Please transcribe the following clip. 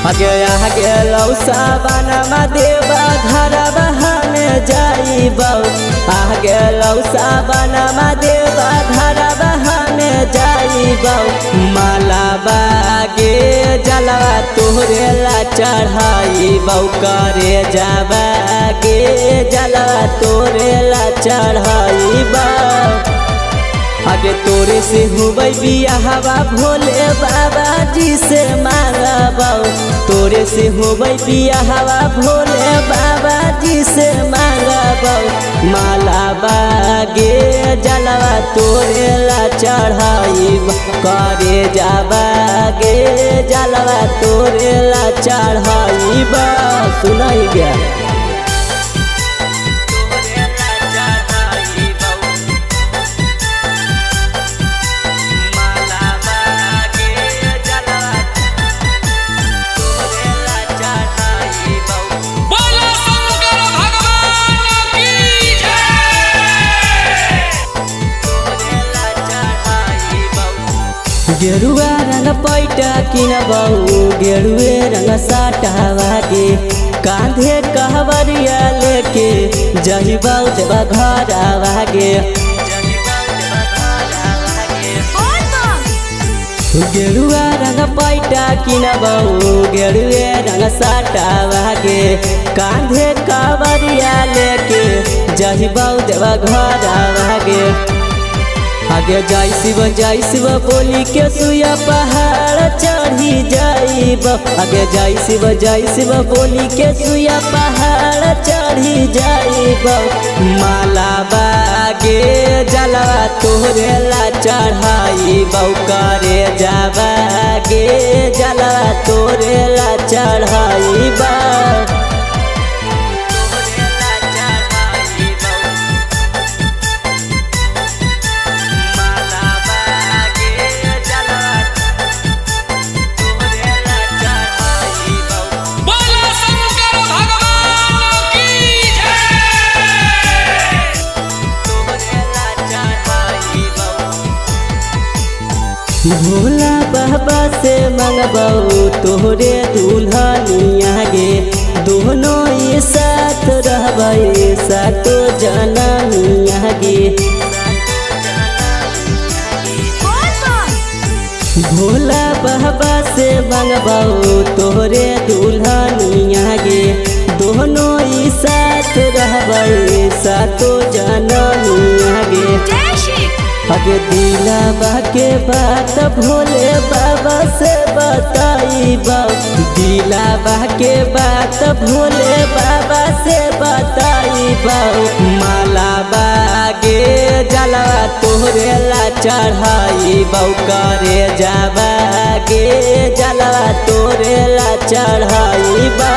आगे आगे लौसा बनमा देवा घर बहाने जाइबौ आगे लौसा बनमा देवा घर बहाने जाइबौ माला बागे जलवा तोहरे ला चढ़ाइबौ करे जाबागे जलवा तोहरे ला चढ़ाइबौ आगे तोरे से होबै बियाहवा भोले बाबा जी से मांगबौ तोरे से होबै बियाहवा भोले बाबा जी से मांगबौ माला बागे जलवा तोरे ला चढ़ाइब करे जाबागे जलवा तोरे ला चढ़ाइब सुनाई गया गेरुआ रंग पैटा किनबौ गेरुए रंग साटावागे कांधे कहबरिया लेके जहिबौ देवा घर आवागे गेरुआ रंग पैटा किनबौ गेरुए रंग साटावागे कांधे कहबरिया लेके जहिबौ देवा घर आवागे आगे जाई शिव बोली के सुया पहाड़ चढ़ी जाइब आगे जाई शिव बोली के सुया पहाड़ चढ़ी जाइब माला बागे जलवा तोहरे ला चढ़ाइबौ करे जाबागे जलवा तोहरे ला चढ़ाइबौ भोला बाबा से मंगबौ तोहरे दुल्हनिया गे दोनों ही साथ रहबै सातो जनमिया गे भोला बाबा से मंगबौ तोहरे दुल्हनिया गे दोनों ही साथ रहबै सातो जनमिया गे आगे दिलाबा के बात भोले बाबा से बताइबौ दिलाबा के बात भोले बाबा से बताइबौ माला बागे जलवा तोहरे ला चढ़ाइबौ करे जाबागे जलवा तोहरे ला चढ़ाइबौ